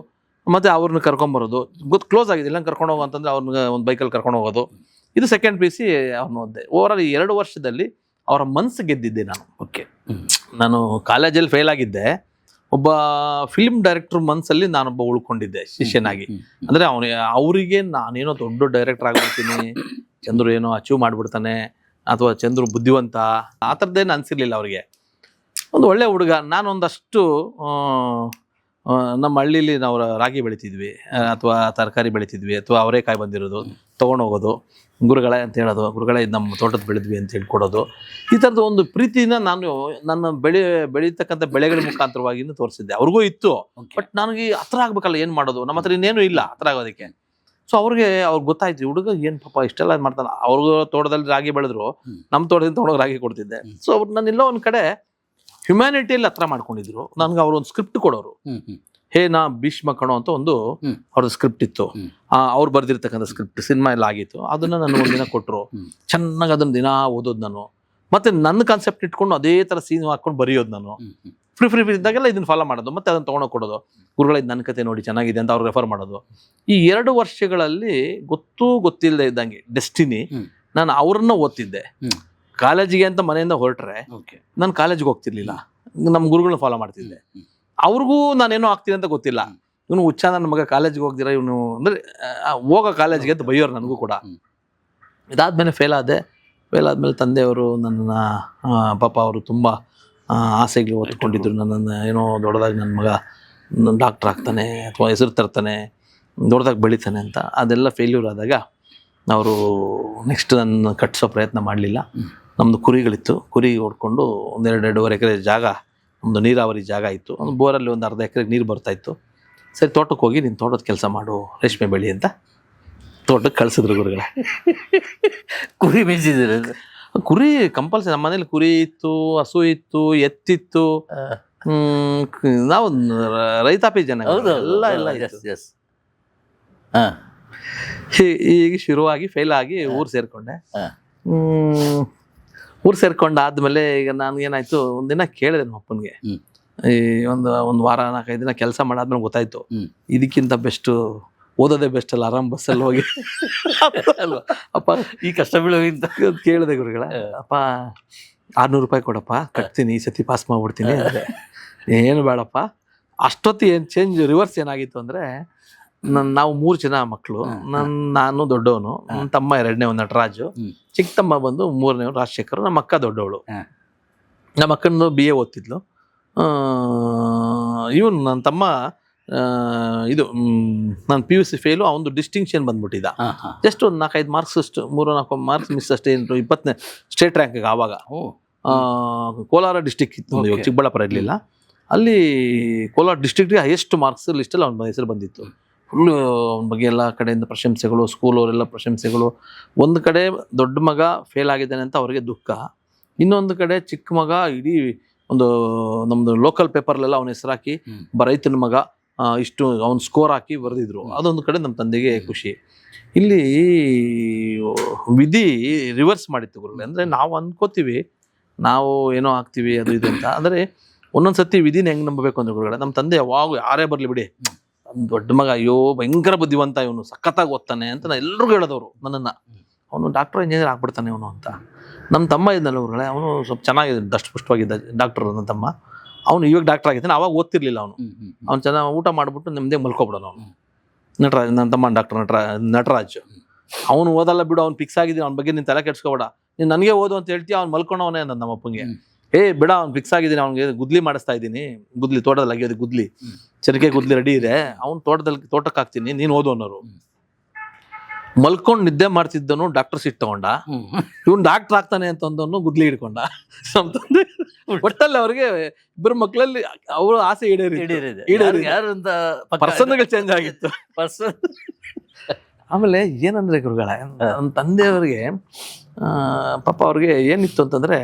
ಮತ್ತೆ ಅವ್ರನ್ನ ಕರ್ಕೊಂಬರೋದು. ಕ್ಲೋಸ್ ಆಗಿದೆ, ಇಲ್ಲ ಕರ್ಕೊಂಡು ಹೋಗೋ ಅಂತಂದ್ರೆ ಅವ್ರನ್ನ ಒಂದು ಬೈಕಲ್ಲಿ ಕರ್ಕೊಂಡು ಹೋಗೋದು. ಇದು ಸೆಕೆಂಡ್ PUC ಅವ್ರನ್ನ ಓದಿದೆ. ಓವರಾಲ್ 2 ವರ್ಷದಲ್ಲಿ ಅವರ ಮನಸ್ಸು ಗೆದ್ದಿದ್ದೆ ನಾನು. ನಾನು ಕಾಲೇಜಲ್ಲಿ ಫೇಲ್ ಆಗಿದ್ದೆ, ಒಬ್ಬ ಫಿಲ್ಮ್ ಡೈರೆಕ್ಟರ್ ಮನಸ್ಸಲ್ಲಿ ನಾನೊಬ್ಬ ಉಳ್ಕೊಂಡಿದ್ದೆ ಶಿಷ್ಯನಾಗಿ. ಅಂದ್ರೆ ಅವರಿಗೆ ನಾನೇನೋ ದೊಡ್ಡ ಡೈರೆಕ್ಟರ್ ಆಗ್ಬಿಡ್ತೀನಿ, ಚಂದ್ರು ಏನೋ ಅಚೀವ್ ಮಾಡ್ಬಿಡ್ತಾನೆ, ಅಥವಾ ಚಂದ್ರು ಬುದ್ಧಿವಂತ, ಆ ಥರದ್ದೇನು ಅನ್ಸಿರ್ಲಿಲ್ಲ ಅವ್ರಿಗೆ. ಒಂದು ಒಳ್ಳೆ ಹುಡುಗ. ನಾನು ಒಂದಷ್ಟು ನಮ್ಮ ಹಳ್ಳಿಲಿ ನಾವು ರಾಗಿ ಬೆಳಿತಿದ್ವಿ, ಅಥವಾ ತರಕಾರಿ ಬೆಳಿತಿದ್ವಿ, ಅಥವಾ ಅವರೇಕಾಯಿ ಬಂದಿರೋದು ತೊಗೊಂಡೋಗೋದು, ಗುರುಗಳೇ ಅಂತ ಹೇಳೋದು, ಗುರುಗಳೇ ಇದು ನಮ್ಮ ತೋಟದ ಬೆಳೆದ್ವಿ ಅಂತ ಹೇಳ್ಕೊಡೋದು. ಈ ಥರದ್ದು ಒಂದು ಪ್ರೀತಿನ ನಾನು ನನ್ನ ಬೆಳೀತಕ್ಕಂಥ ಬೆಳೆಗಳ ಮುಖಾಂತರವಾಗಿ ತೋರಿಸಿದ್ದೆ. ಅವ್ರಿಗೂ ಇತ್ತು, ಬಟ್ ನನಗೆ ಹತ್ರ ಆಗ್ಬೇಕಲ್ಲ, ಏನು ಮಾಡೋದು, ನಮ್ಮ ಹತ್ರ ಇನ್ನೇನು ಇಲ್ಲ ಹತ್ರ ಆಗೋದಕ್ಕೆ. ಸೊ ಅವ್ರಿಗೆ ಗೊತ್ತಾಯ್ತು, ಹುಡುಗ ಏನು ಪಾಪ ಇಷ್ಟೆಲ್ಲ ಮಾಡ್ತಾನೆ. ಅವ್ರಿಗೂ ತೋಟದಲ್ಲಿ ರಾಗಿ ಬೆಳೆದ್ರು, ನಮ್ಮ ತೋಟದಿಂದ ತೊಗೊಂಡೋಗಿ ರಾಗಿ ಕೊಡ್ತಿದ್ದೆ. ಸೊ ಅವ್ರು ನಾನೆಲ್ಲೋ ಒಂದು ಕಡೆ ಹ್ಯುಮ್ಯಾನಿಟಿಯಲ್ಲಿ ಹತ್ರ ಮಾಡ್ಕೊಂಡಿದ್ರು. ನನ್ಗೆ ಅವ್ರು ಒಂದು ಸ್ಕ್ರಿಪ್ಟ್ ಕೊಡೋರು. ಹೇ ನಾ ಭೀಷ್ಮ ಕಣೋ ಅಂತ ಒಂದು ಅವ್ರದ್ದು ಸ್ಕ್ರಿಪ್ಟ್ ಇತ್ತು. ಅವ್ರು ಬರ್ದಿರ್ತಕ್ಕಂಥ ಸ್ಕ್ರಿಪ್ಟ್ ಸಿನಿಮಾ ಎಲ್ಲ ಆಗಿತ್ತು. ಅದನ್ನ ನಾನು ಒಂದಿನ ಕೊಟ್ಟರು. ಚೆನ್ನಾಗಿ ಅದನ್ನ ದಿನ ಓದೋದು ನಾನು. ಮತ್ತೆ ನನ್ನ ಕಾನ್ಸೆಪ್ಟ್ ಇಟ್ಕೊಂಡು ಅದೇ ಥರ ಸೀನ್ ಹಾಕೊಂಡು ಬರೆಯೋದು ನಾನು. ಫ್ರೀ ಇದ್ದಾಗೆಲ್ಲ ಇದನ್ನ ಫಾಲೋ ಮಾಡೋದು, ಮತ್ತೆ ಅದನ್ನ ತೊಗೊಂಡೋಗಿ ಕೊಡೋದು. ಗುರುಗಳ ಇದು ನನ್ನ ಕತೆ ನೋಡಿ ಚೆನ್ನಾಗಿದೆ ಅಂತ ಅವ್ರು ರೆಫರ್ ಮಾಡೋದು. ಈ 2 ವರ್ಷಗಳಲ್ಲಿ ಗೊತ್ತಿಲ್ಲದೆ ಇದ್ದಂಗೆ ಡೆಸ್ಟಿನಿ ನಾನು ಅವ್ರನ್ನ ಓದ್ತಿದ್ದೆ. ಕಾಲೇಜಿಗೆ ಅಂತ ಮನೆಯಿಂದ ಹೊರಟ್ರೆ ನಾನು ಕಾಲೇಜಿಗೆ ಹೋಗ್ತಿರ್ಲಿಲ್ಲ, ನಮ್ಮ ಗುರುಗಳನ್ನ ಫಾಲೋ ಮಾಡ್ತಿದ್ದೆ. ಅವ್ರಿಗೂ ನಾನೇನೋ ಆಗ್ತೀನಿ ಅಂತ ಗೊತ್ತಿಲ್ಲ. ಇವನು ಹುಚ್ಚ ನನ್ನ ಮಗ ಕಾಲೇಜಿಗೆ ಹೋಗ್ದಿರ, ಇವನು ಅಂದ್ರೆ ಹೋಗೋ ಕಾಲೇಜಿಗೆ ಅಂತ ಬೈಯೋರು ನನಗೂ ಕೂಡ. ಇದಾದ್ಮೇಲೆ ಫೇಲ್ ಆದ್ಮೇಲೆ ತಂದೆಯವರು ನನ್ನ ಪಾಪ ಅವರು ತುಂಬ ಆಸೆಗಳು ಹೊತ್ಕೊಂಡಿದ್ರು. ನನ್ನನ್ನು ಏನೋ ದೊಡ್ಡದಾಗಿ ನನ್ನ ಮಗ ಡಾಕ್ಟರ್ ಆಗ್ತಾನೆ, ಅಥವಾ ಹೆಸರು ತರ್ತಾನೆ, ದೊಡ್ಡದಾಗಿ ಬೆಳಿತಾನೆ ಅಂತ. ಅದೆಲ್ಲ ಫೇಲ್ಯೂರ್ ಆದಾಗ ಅವರು ನೆಕ್ಸ್ಟ್ ನನ್ನ ಕಟ್ಟಿಸೋ ಪ್ರಯತ್ನ ಮಾಡಲಿಲ್ಲ. ನಮ್ಮದು ಕುರಿಗಳಿತ್ತು, ಕುರಿ ಹೊಡ್ಕೊಂಡು 1-2.5 ಎಕರೆ ಜಾಗ, ನಮ್ಮದು ನೀರಾವರಿ ಜಾಗ ಇತ್ತು. ಒಂದು ಬೋರಲ್ಲಿ ಒಂದು 1/2 ಎಕರೆಗೆ ನೀರು ಬರ್ತಾಯಿತ್ತು. ಸರಿ, ತೋಟಕ್ಕೆ ಹೋಗಿ ನೀನು ತೋಟದ ಕೆಲಸ ಮಾಡು, ರೇಷ್ಮೆ ಬೆಳಿ ಅಂತ ತೋಟಕ್ಕೆ ಕಳಿಸಿದ್ರು ಗುರುಗಳ. ಕುರಿ ಮೇಯಿಸಿದ್ರೆ ಕುರಿ ಕಂಪಲ್ಸರಿ. ನಮ್ಮ ಮನೇಲಿ ಕುರಿ ಇತ್ತು, ಹಸು ಇತ್ತು, ಎತ್ತಿತ್ತು. ನಾವು ರೈತಾಪಿ ಜನ ಎಲ್ಲ ಹೀಗೆ ಶುರುವಾಗಿ ಫೇಲ್ ಆಗಿ ಊರು ಸೇರ್ಕೊಂಡೆ. ಊರು ಸೇರ್ಕೊಂಡಾದ್ಮೇಲೆ ಈಗ ಏನಾಯ್ತು, ಒಂದಿನ ಕೇಳಿದೆ ನಮ್ಮ ಅಪ್ಪನಿಗೆ. ಈ ಒಂದು ವಾರ 4-5 ದಿನ ಕೆಲಸ ಮಾಡಾದ್ಮೇಲೆ ಗೊತ್ತಾಯ್ತು, ಇದಕ್ಕಿಂತ ಬೆಸ್ಟ್ ಓದೋದೇ ಬೆಸ್ಟ್ ಅಲ್ಲ, ಆರಾಮ್ ಬಸ್ಸಲ್ಲಿ ಹೋಗಿ ಅಲ್ವಾ ಅಪ್ಪ, ಈ ಕಷ್ಟ ಬೀಳೋಗಿಂತ ಕೇಳಿದೆ ಗುರುಗಳ. ಅಪ್ಪ 600 ರೂಪಾಯಿ ಕೊಡಪ್ಪ, ಕಟ್ತೀನಿ, ಈ ಸತಿ ಪಾಸ್ ಮಾಡ್ಬಿಡ್ತೀನಿ ಅಂದರೆ. ಏನು ಬೇಡಪ್ಪ. ಅಷ್ಟೊತ್ತು ಏನು ರಿವರ್ಸ್ ಏನಾಗಿತ್ತು ಅಂದರೆ, ನಾವು 3 ಜನ ಮಕ್ಕಳು. ನಾನು ದೊಡ್ಡವನು, ನನ್ನ ತಮ್ಮ 2ನೇವನು ನಟರಾಜು, ಚಿಕ್ಕ ತಮ್ಮ ಬಂದು 3ನೇವನು ರಾಜಶೇಖರ್, ನಮ್ಮ ಅಕ್ಕ ದೊಡ್ಡವಳು. ನಮ್ಮ ಅಕ್ಕನ BA ಓದ್ತಿದ್ಲು. ಇವನು ನನ್ನ ತಮ್ಮ ನಾನು PUC ಫೇಲು, ಅವನು ಡಿಸ್ಟಿಂಕ್ಷನ್ ಬಂದ್ಬಿಟ್ಟಿದ್ದ. ಜಸ್ಟ್ ಒಂದು 4-5 ಮಾರ್ಕ್ಸ್ ಅಷ್ಟು, 3-4 ಮಾರ್ಕ್ಸ್ ಮಿಸ್ ಅಷ್ಟೇ. 20ನೇ ಸ್ಟೇಟ್ ರ್ಯಾಂಕಿಗೆ ಆವಾಗ. ಕೋಲಾರ ಡಿಸ್ಟಿಕ್ ಇತ್ತು, ಇವಾಗ ಚಿಕ್ಕಬಳ್ಳಾಪುರ ಇರಲಿಲ್ಲ. ಅಲ್ಲಿ ಕೋಲಾರ ಡಿಸ್ಟ್ರಿಕ್ಟ್ಗೆ ಹೈಯೆಸ್ಟ್ ಮಾರ್ಕ್ಸ್ ಲಿಸ್ಟಲ್ಲಿ ಅವನ ಹೆಸರು ಬಂದಿತ್ತು. ಫುಲ್ಲು ಅವನ ಬಗ್ಗೆ ಎಲ್ಲ ಕಡೆಯಿಂದ ಪ್ರಶಂಸೆಗಳು, ಸ್ಕೂಲವರೆಲ್ಲ ಪ್ರಶಂಸೆಗಳು. ಒಂದು ಕಡೆ ದೊಡ್ಡ ಮಗ ಫೇಲ್ ಆಗಿದ್ದಾನೆ ಅಂತ ಅವ್ರಿಗೆ ದುಃಖ, ಇನ್ನೊಂದು ಕಡೆ ಚಿಕ್ಕ ಮಗ ಇಡೀ ಒಂದು ನಮ್ಮದು ಲೋಕಲ್ ಪೇಪರ್ಲೆಲ್ಲ ಅವನ ಹೆಸರು ಹಾಕಿ ರೈತನ ಮಗ ಇಷ್ಟು ಅವ್ನ ಸ್ಕೋರ್ ಹಾಕಿ ಬರೆದಿದ್ರು. ಅದೊಂದು ಕಡೆ ನಮ್ಮ ತಂದೆಗೆ ಖುಷಿ. ಇಲ್ಲಿ ವಿಧಿ ರಿವರ್ಸ್ ಮಾಡಿತ್ತು ಗುರುಗಳೇ. ಅಂದರೆ ನಾವು ಅನ್ಕೋತೀವಿ ನಾವು ಏನೋ ಆಗ್ತೀವಿ ಅದು ಇದು ಅಂತ, ಅಂದರೆ ಒಂದೊಂದು ಸತಿ ವಿಧಿನ ಹೆಂಗೆ ನಂಬಬೇಕು ಅಂದ್ರೆ ಗುರುಗಳೇ, ನಮ್ಮ ತಂದೆ ಯಾವಾಗ ಯಾರೇ ಬರಲಿ ಬಿಡಿ, ದೊಡ್ಡ ಮಗ ಅಯ್ಯೋ ಭಯಂಕರ ಬುದ್ಧಿವಂತ, ಇವನು ಸಖತ್ತಾಗಿ ಓದ್ತಾನೆ ಅಂತ ಎಲ್ಲರಿಗೂ ಹೇಳೋದವರು ನನ್ನನ್ನು. ಅವನು ಡಾಕ್ಟರ್ ಇಂಜಿನಿಯರ್ ಆಗ್ಬಿಡ್ತಾನೆ ಅವನು ಅಂತ. ನಮ್ಮ ತಮ್ಮ ಇದ್ದಲ್ಲ ಗುರುಗಳೇ, ಅವನು ಸ್ವಲ್ಪ ಚೆನ್ನಾಗಿದೆ, ದಷ್ಟಪುಷ್ಟವಾಗಿದ್ದ ಡಾಕ್ಟರ್ ನನ್ನ ತಮ್ಮ. ಅವನು ಇವಾಗ ಡಾಕ್ಟರ್ ಆಗಿದ್ದಾನೆ, ಅವಾಗ ಓದ್ತಿರ್ಲಿಲ್ಲ ಅವನು. ಅವ್ನು ಚೆನ್ನಾಗಿ ಊಟ ಮಾಡಿಬಿಟ್ಟು ನಿಮ್ಮದೇ ಮಲ್ಕೊಬಿಡೋನು ಅವನು. ನಟರಾಜ್, ನನ್ನ ತಮ್ಮ ಡಾಕ್ಟರ್ ನಟರಾಜ್. ಅವನು ಓದಲ್ಲ ಬಿಡು, ಅವ್ನು ಫಿಕ್ಸ್ ಆಗಿದ್ದೀನಿ, ಅವ್ನ ಬಗ್ಗೆ ನೀನು ತಲೆ ಕೆಡ್ಸ್ಕೊಬೇಡ, ನೀನು ನನಗೆ ಓದು ಅಂತ ಹೇಳ್ತೀಯ, ಅವ್ನು ಮಲ್ಕೊಂಡವನೇ ಅಂದ ನಮ್ಮ ಅಪ್ಪಂಗೆ. ಬಿಡ, ಅವ್ನು ಫಿಕ್ಸ್ ಆಗಿದ್ದೀನಿ, ಅವ್ನಿಗೆ ಗುದ್ಲಿ ಮಾಡಿಸ್ತಾ ಇದ್ದೀನಿ, ಗುದ್ಲಿ ತೋಟದಲ್ಲಿ ಆಗಿರೋದು ಗುದ್ಲಿ, ಚರಿಕೆ ಗುದ್ಲಿ ರೆಡಿ ಇದೆ, ಅವ್ನು ತೋಟಕ್ಕೆ ಹಾಕ್ತೀನಿ, ನೀನು ಓದು ಅನ್ನೋರು. ಮಲ್ಕೊಂಡು ನಿದ್ದೆ ಮಾಡ್ತಿದ್ದನು ಡಾಕ್ಟರ್ ಸೀಟ್ ತಗೊಂಡ, ಇವ್ನು ಡಾಕ್ಟರ್ ಆಗ್ತಾನೆ ಅಂತ ಅಂದವನು ಗುದ್ಲಿ ಹಿಡ್ಕೊಂಡ. ಒಟ್ಟಲ್ಲಿ ಅವ್ರಿಗೆ ಇಬ್ಬರು ಮಕ್ಕಳಲ್ಲಿ ಅವ್ರ ಆಸೆ ಈಡೇರಿದೆ. ಪರ್ಸನ್ಗಳು ಚೇಂಜ್ ಆಗಿತ್ತು. ಆಮೇಲೆ ಏನಂದ್ರೆ ಗುರುಗಳೇ, ನನ್ನ ತಂದೆಯವ್ರಿಗೆ ಪಾಪ ಅವ್ರಿಗೆ ಏನಿತ್ತು ಅಂತಂದ್ರೆ,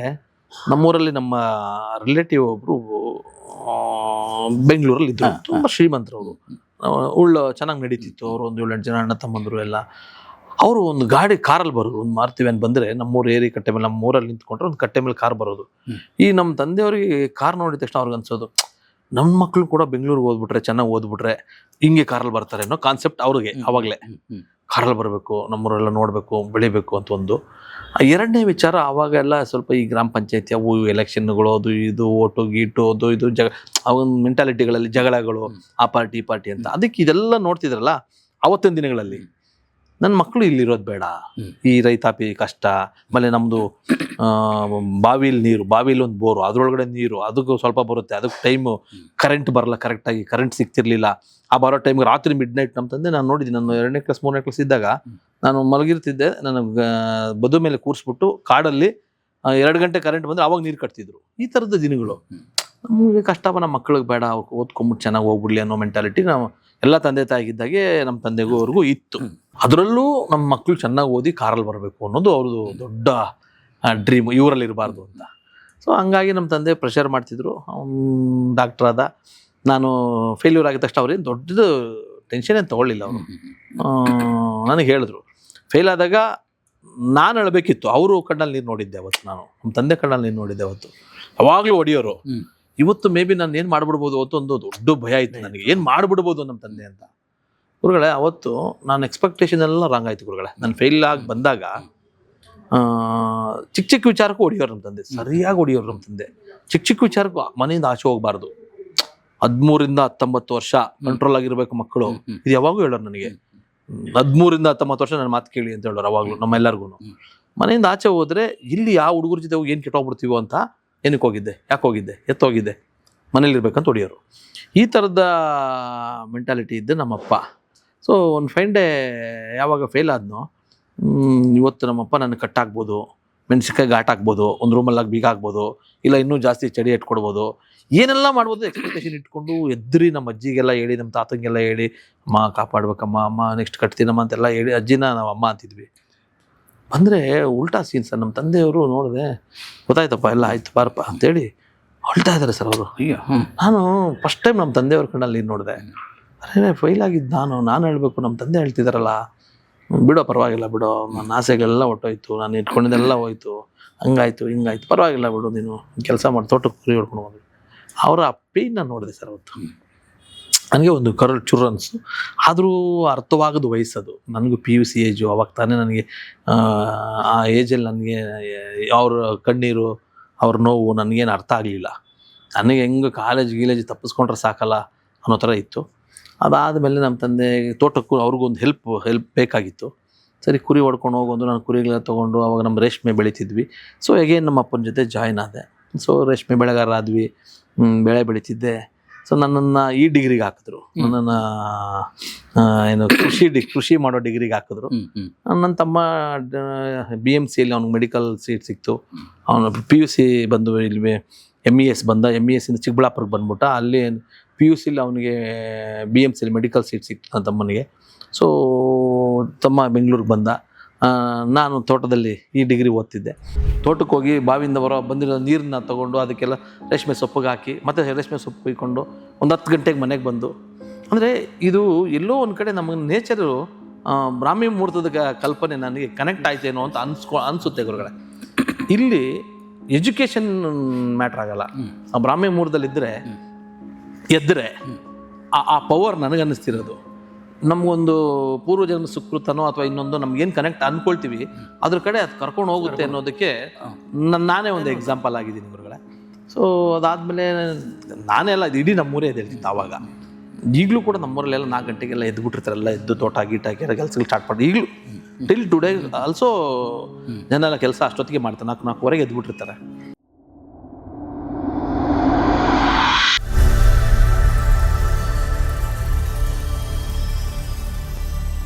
ನಮ್ಮೂರಲ್ಲಿ ನಮ್ಮ ರಿಲೇಟಿವ್ ಒಬ್ರು ಬೆಂಗಳೂರಲ್ಲಿ ಇದ್ರು, ತುಂಬಾ ಶ್ರೀಮಂತರವರು, ಚೆನ್ನಾಗಿ ನಡೀತಿತ್ತು. ಅವರು ಒಂದು 7-8 ಜನ ಅಣ್ಣ ತಮ್ಮಂದರು ಎಲ್ಲ. ಅವರು ಒಂದು ಕಾರಲ್ಲಿ ಬರೋರು, ಒಂದು ಮಾರುತಿ ವ್ಯಾನ್ ಬಂದರೆ ನಮ್ಮೂರು ಏರಿ ಕಟ್ಟೆ ಮೇಲೆ, ನಮ್ಮೂರಲ್ಲಿ ನಿಂತ್ಕೊಂಡ್ರೆ ಒಂದು ಕಟ್ಟೆ ಮೇಲೆ ಕಾರ್ ಬರೋದು. ಈ ನಮ್ಮ ತಂದೆಯವ್ರಿಗೆ ಕಾರ್ ನೋಡಿದ ತಕ್ಷಣ ಅವ್ರಿಗೆ ಅನ್ಸೋದು, ನಮ್ಮ ಮಕ್ಕಳು ಕೂಡ ಬೆಂಗಳೂರಿಗೆ ಓದ್ಬಿಟ್ರೆ, ಚೆನ್ನಾಗಿ ಓದ್ಬಿಟ್ರೆ ಹಿಂಗೆ ಕಾರಲ್ಲಿ ಬರ್ತಾರೆ ಅನ್ನೋ ಕಾನ್ಸೆಪ್ಟ್ ಅವ್ರಿಗೆ ಅವಾಗಲೇ. ಕಾರಲ್ಲಿ ಬರಬೇಕು, ನಮ್ಮೂರೆಲ್ಲ ನೋಡಬೇಕು, ಬೆಳಿಬೇಕು ಅಂತ ಒಂದು. ಎರಡನೇ ವಿಚಾರ, ಅವಾಗೆಲ್ಲ ಸ್ವಲ್ಪ ಈ ಗ್ರಾಮ ಪಂಚಾಯತಿ ಅವು ಎಲೆಕ್ಷನ್ಗಳು, ಅದು ಇದು ಓಟು ಗೀಟು ಅದು ಇದು ಅವನ ಮೆಂಟಾಲಿಟಿಗಳಲ್ಲಿ ಜಗಳಗಳು, ಆ ಪಾರ್ಟಿ ಈ ಪಾರ್ಟಿ ಅಂತ. ಅದಕ್ಕೆ ಇದೆಲ್ಲ ನೋಡ್ತಿದ್ರಲ್ಲ ಅವತ್ತಿನ ದಿನಗಳಲ್ಲಿ. ನನ್ನ ಮಕ್ಕಳು ಇಲ್ಲಿರೋದು ಬೇಡ, ಈ ರೈತಾಪಿ ಕಷ್ಟ, ಆಮೇಲೆ ನಮ್ಮದು ಬಾವಿಲಿ ನೀರು, ಬಾವಿಲಿ ಒಂದು ಬೋರು, ಅದ್ರೊಳಗಡೆ ನೀರು, ಅದಕ್ಕೂ ಸ್ವಲ್ಪ ಬರುತ್ತೆ, ಅದಕ್ಕೆ ಟೈಮು ಕರೆಂಟ್ ಬರಲ್ಲ, ಕರೆಕ್ಟಾಗಿ ಕರೆಂಟ್ ಸಿಗ್ತಿರ್ಲಿಲ್ಲ. ಆ ಬರೋ ಟೈಮ್ಗೆ ರಾತ್ರಿ ಮಿಡ್ ನೈಟ್ ನಮ್ಮ ತಂದೆ, ನಾನು ನೋಡಿದ್ದೀನಿ, ನಾನು 2ನೇ ಕ್ಲಾಸ್ 3ನೇ ಕ್ಲಾಸ್ ಇದ್ದಾಗ ನಾನು ಮಲಗಿರ್ತಿದ್ದೆ, ನನ್ನ ಬದು ಮೇಲೆ ಕೂರಿಸ್ಬಿಟ್ಟು ಕಾಡಲ್ಲಿ 2 ಗಂಟೆ ಕರೆಂಟ್ ಬಂದರೆ ಅವಾಗ ನೀರು ಕಟ್ತಿದ್ರು. ಈ ಥರದ ದಿನಗಳು. ನಮಗೆ ಕಷ್ಟಪ, ನಮ್ಮ ಮಕ್ಕಳಿಗೆ ಬೇಡ, ಅವ್ರು ಓದ್ಕೊಂಬಿಟ್ಟು ಚೆನ್ನಾಗಿ ಹೋಗ್ಬಿಡ್ಲಿ ಅನ್ನೋ ಮೆಂಟಾಲಿಟಿ ನಾವು ಎಲ್ಲ ತಂದೆ ತಾಯಿಗಿದ್ದಾಗೆ ನಮ್ಮ ತಂದೆಗೂ ಅವ್ರಿಗೂ ಇತ್ತು. ಅದರಲ್ಲೂ ನಮ್ಮ ಮಕ್ಕಳು ಚೆನ್ನಾಗಿ ಓದಿ ಕಾರಲ್ಲಿ ಬರಬೇಕು ಅನ್ನೋದು ಅವ್ರದ್ದು ದೊಡ್ಡ ಡ್ರೀಮು, ಇವರಲ್ಲಿ ಇರಬಾರ್ದು ಅಂತ. ಸೊ ಹಂಗಾಗಿ ನಮ್ಮ ತಂದೆ ಪ್ರೆಷರ್ ಮಾಡ್ತಿದ್ರು. ಅವ್ನು ಡಾಕ್ಟರ್ ಆದ, ನಾನು ಫೇಲ್ಯೂರ್ ಆಗಿದ ತಕ್ಷಣ ಅವ್ರೇನು ದೊಡ್ಡದು ಟೆನ್ಷನ್ ಏನು ತೊಗೊಳ್ಳಿಲ್ಲ ಅವರು. ನನಗೆ ಹೇಳಿದ್ರು, ಫೇಲ್ ಆದಾಗ ನಾನು ಹೇಳಬೇಕಿತ್ತು, ಅವರು ಕಣ್ಣಲ್ಲಿ ನೀರು ನೋಡಿದ್ದೆ ಅವತ್ತು, ನಾನು ನಮ್ಮ ತಂದೆ ಕಣ್ಣಲ್ಲಿ ನೀರು ನೋಡಿದ್ದೆ ಅವತ್ತು. ಯಾವಾಗಲೂ ಹೊಡಿಯೋರು. ಇವತ್ತು ಮೇ ಬಿ ನಾನು ಏನು ಮಾಡ್ಬಿಡ್ಬೋದು ಅವತ್ತು ಒಂದು ದೊಡ್ಡ ಭಯ ಇತ್ತು ನನಗೆ, ಏನು ಮಾಡ್ಬಿಡ್ಬೋದು ನಮ್ಮ ತಂದೆ ಅಂತ. ಗುರುಗಳೇ, ಅವತ್ತು ನಾನು ಎಕ್ಸ್ಪೆಕ್ಟೇಷನ್ ಎಲ್ಲ ರಾಂಗ್ ಆಯ್ತು ಗುರುಗಳೇ. ನಾನು ಫೇಲ್ ಆಗಿ ಬಂದಾಗ ಚಿಕ್ಕ ವಿಚಾರಕ್ಕೂ ಹೊಡಿಯೋರು ನಮ್ಮ ತಂದೆ, ಸರಿಯಾಗಿ ಹೊಡಿಯೋರು ನಮ್ಮ ತಂದೆ. ಚಿಕ್ಕ ವಿಚಾರಕ್ಕೂ ಮನೆಯಿಂದ ಆಚೆ ಹೋಗ್ಬಾರ್ದು, 13 ಇಂದ 19 ವರ್ಷ ಕಂಟ್ರೋಲ್ ಆಗಿರ್ಬೇಕು ಮಕ್ಕಳು, ಇದು ಯಾವಾಗೂ ಹೇಳೋರು ನನಗೆ. 13 ಇಂದ 19 ವರ್ಷ ನನ್ನ ಮಾತು ಕೇಳಿ ಅಂತ ಹೇಳೋರು ಅವಾಗಲೂ ನಮ್ಮೆಲ್ಲರಿಗೂ. ಮನೆಯಿಂದ ಆಚೆ ಹೋದ್ರೆ ಇಲ್ಲಿ ಯಾವ ಹುಡುಗರ ಜೊತೆ ಹೋಗಿ ಏನು ಕೆಟ್ಟೋಗ್ಬಿಡ್ತೀವೋ ಅಂತ, ಏನಕ್ಕೆ ಹೋಗಿದ್ದೆ, ಯಾಕೆ ಹೋಗಿದ್ದೆ, ಎತ್ತೋಗಿದ್ದೆ, ಮನೇಲಿರ್ಬೇಕಂತ ಹೊಡಿಯೋರು. ಈ ಥರದ ಮೆಂಟಾಲಿಟಿ ಇದ್ದೆ ನಮ್ಮಪ್ಪ. ಸೊ ಒಂದು ಫೈನ್ ಡೇ ಯಾವಾಗ ಫೇಲ್ ಆದ್ನೋ, ಇವತ್ತು ನಮ್ಮಪ್ಪ ನನ್ನ ಕಟ್ಟಾಕ್ಬೋದು, ಮೆಣಸಿನ್ಕಾಯಿ ಘಾಟ್ ಹಾಕ್ಬೋದು, ಒಂದು ರೂಮಲ್ಲಾಗಿ ಬೀಗ ಹಾಕ್ಬೋದು, ಇಲ್ಲ ಇನ್ನೂ ಜಾಸ್ತಿ ಚಡಿ ಇಟ್ಕೊಡ್ಬೋದು, ಏನೆಲ್ಲ ಮಾಡ್ಬೋದು ಎಕ್ಸ್ಪೆಕ್ಟೇಷನ್ ಇಟ್ಕೊಂಡು ಎದ್ರಿ ನಮ್ಮ ಅಜ್ಜಿಗೆಲ್ಲ ಹೇಳಿ, ನಮ್ಮ ತಾತಂಗೆಲ್ಲ ಹೇಳಿ, ಅಮ್ಮ ಕಾಪಾಡ್ಬೇಕಮ್ಮ, ಅಮ್ಮ ನೆಕ್ಸ್ಟ್ ಕಟ್ತೀನಮ್ಮ ಅಂತೆಲ್ಲ ಹೇಳಿ ಅಜ್ಜಿನ ನಾವು ಅಮ್ಮ ಅಂತಿದ್ವಿ. ಬಂದರೆ ಉಲ್ಟಾ ಸೀನ್ ಸರ್. ನಮ್ಮ ತಂದೆಯವರು ನೋಡಿದೆ, ಗೊತ್ತಾಯ್ತಪ್ಪ ಎಲ್ಲ ಆಯ್ತು ಬಾರಪ್ಪ ಅಂತೇಳಿ ಹೊಳ್ತಾ ಇದ್ದಾರೆ ಸರ್ ಅವರು. ನಾನು ಫಸ್ಟ್ ಟೈಮ್ ನಮ್ಮ ತಂದೆಯವ್ರ ಕಣ್ಣಲ್ಲಿ ನೋಡಿದೆ. ಅರೆ ಫೈಲ್ ಆಗಿದ್ದು ನಾನು ಹೇಳಬೇಕು, ನಮ್ಮ ತಂದೆ ಹೇಳ್ತಿದ್ದಾರಲ್ಲ, ಬಿಡೋ ಪರವಾಗಿಲ್ಲ ಬಿಡೋ, ನನ್ನ ಆಸೆಗಳೆಲ್ಲ ಹೊಟ್ಟೋಯ್ತು, ನಾನು ಇಟ್ಕೊಂಡಿದ್ದೆಲ್ಲ ಹೋಯ್ತು, ಹಂಗಾಯ್ತು ಹಿಂಗಾಯ್ತು, ಪರವಾಗಿಲ್ಲ ಬಿಡು, ನೀನು ಕೆಲಸ ಮಾಡಿ ತೋಟಕ್ಕೆ ಕುರಿ ಹೊಡ್ಕೊಂಡು ಹೋಗಿ. ಅವರ ಪೇಯ್ನ್ ನಾನು ನೋಡಿದೆ ಸರ್ ಅವತ್ತು. ನನಗೆ ಒಂದು ಕರಳು ಚುರು ಅನಿಸ್ತು. ಆದರೂ ಅರ್ಥವಾಗದ ವಯಸ್ಸದು, ನನಗೂ PUC ಏಜು. ಅವಾಗ ತಾನೇ ನನಗೆ ಆ ಏಜಲ್ಲಿ ನನಗೆ ಅವ್ರ ಕಣ್ಣೀರು, ಅವ್ರ ನೋವು ನನಗೇನು ಅರ್ಥ ಆಗಲಿಲ್ಲ. ನನಗೆ ಹೆಂಗೆ ಗೀಲೇಜ್ ತಪ್ಪಿಸ್ಕೊಂಡ್ರೆ ಸಾಕಲ್ಲ ಅನ್ನೋ ಥರ ಇತ್ತು. ಅದಾದಮೇಲೆ ನಮ್ಮ ತಂದೆ ತೋಟಕ್ಕೂ ಅವ್ರಿಗೊಂದು ಹೆಲ್ಪ್ ಬೇಕಾಗಿತ್ತು. ಸರಿ ಕುರಿ ಹೊಡ್ಕೊಂಡು ಹೋಗೋದು, ನಾನು ಕುರಿಗಳೆಲ್ಲ ತೊಗೊಂಡು ಅವಾಗ ನಮ್ಮ ರೇಷ್ಮೆ ಬೆಳೀತಿದ್ವಿ. ಸೊ ಹೇಗೇನು ನಮ್ಮ ಅಪ್ಪನ ಜೊತೆ ಜಾಯ್ನ್ ಆದೆ. ಸೊ ರೇಷ್ಮೆ ಬೆಳೆಗಾರ ಆದ್ವಿ, ಬೆಳೆ ಬೆಳೀತಿದ್ದೆ. ಸೊ ನನ್ನನ್ನು ಈ ಡಿಗ್ರಿಗೆ ಹಾಕಿದ್ರು, ನನ್ನನ್ನು ಏನು ಕೃಷಿ ಮಾಡೋ ಡಿಗ್ರಿಗೆ ಹಾಕಿದ್ರು. ನನ್ನ ತಮ್ಮ BMCಯಲ್ಲಿ ಅವ್ನಿಗೆ ಮೆಡಿಕಲ್ ಸೀಟ್ ಸಿಕ್ತು. ಅವನು PUC ಬಂದು ಇಲ್ಲಿ MES ಬಂದ, MESಯಿಂದ ಚಿಕ್ಕಬಳ್ಳಾಪುರಕ್ಕೆ ಬಂದ್ಬಿಟ್ಟ. ಅಲ್ಲಿ PUCಲಿ ಅವನಿಗೆ BMCಯಲ್ಲಿ ಮೆಡಿಕಲ್ ಸೀಟ್ ಸಿಕ್ತು ನನ್ನ ತಮ್ಮನಿಗೆ. ಸೊ ತಮ್ಮ ಬೆಂಗಳೂರಿಗೆ ಬಂದ. ನಾನು ತೋಟದಲ್ಲಿ ಈ ಡಿಗ್ರಿ ಓದ್ತಿದ್ದೆ. ತೋಟಕ್ಕೆ ಹೋಗಿ ಬಾವಿಯಿಂದ ಬಂದಿರೋ ನೀರನ್ನ ತೊಗೊಂಡು ಅದಕ್ಕೆಲ್ಲ ರೇಷ್ಮೆ ಸೊಪ್ಪಿಗೆ ಹಾಕಿ, ಮತ್ತು ರೇಷ್ಮೆ ಸೊಪ್ಪು ಇಟ್ಕೊಂಡು ಒಂದು 10 ಗಂಟೆಗೆ ಮನೆಗೆ ಬಂದು. ಅಂದರೆ ಇದು ಎಲ್ಲೋ ಒಂದು ಕಡೆ ನಮಗೆ ನೇಚರು ಬ್ರಾಹ್ಮಿ ಮುಹೂರ್ತದ ಕಲ್ಪನೆ ನನಗೆ ಕನೆಕ್ಟ್ ಆಯ್ತೇನೋ ಅಂತ ಅನಿಸುತ್ತೆ ಗುರುಗಳೇ. ಇಲ್ಲಿ ಎಜುಕೇಷನ್ ಮ್ಯಾಟ್ರ್ ಆಗಲ್ಲ. ಆ ಬ್ರಾಹ್ಮಿ ಮುಹೂರ್ತದಲ್ಲಿದ್ದರೆ ಎದ್ದರೆ ಆ ಪವರ್ ನನಗನ್ನಿಸ್ತಿರೋದು. ನಮಗೊಂದು ಪೂರ್ವಜನ್ಮ ಸುಕೃತನೋ ಅಥವಾ ಇನ್ನೊಂದು ನಮ್ಗೇನು ಕನೆಕ್ಟ್ ಅನ್ಕೊಳ್ತೀವಿ ಅದ್ರ ಕಡೆ ಅದು ಕರ್ಕೊಂಡು ಹೋಗುತ್ತೆ ಅನ್ನೋದಕ್ಕೆ ನಾನೇ ಒಂದು ಎಕ್ಸಾಂಪಲ್ ಆಗಿದ್ದೀನಿ ಗುರುಗಳೇ. ಸೊ ಅದಾದಮೇಲೆ ನಾನೇ ಅಲ್ಲ, ಇದು ಇಡೀ ನಮ್ಮೂರೇ ಇದೆ ಹೇಳ್ತಿತ್ತು ಆವಾಗ. ಈಗಲೂ ಕೂಡ ನಮ್ಮೂರಲ್ಲೆಲ್ಲ 4 ಗಂಟೆಗೆಲ್ಲ ಎದ್ದುಬಿಟ್ಟಿರ್ತಾರೆಲ್ಲ, ಎದ್ದು ತೋಟ ಗೀಟ ಹಾಕಿ ಕೆಲಸಗಳು ಸ್ಟಾರ್ಟ್ ಮಾಡಿ ಈಗಲೂ ಟಿಲ್ ಟುಡೇ ಆಲ್ಸೋ ಜನ ಎಲ್ಲ ಕೆಲಸ ಅಷ್ಟೊತ್ತಿಗೆ ಮಾಡ್ತಾರೆ, 4-4:15 ಎದ್ದುಬಿಟ್ಟಿರ್ತಾರೆ.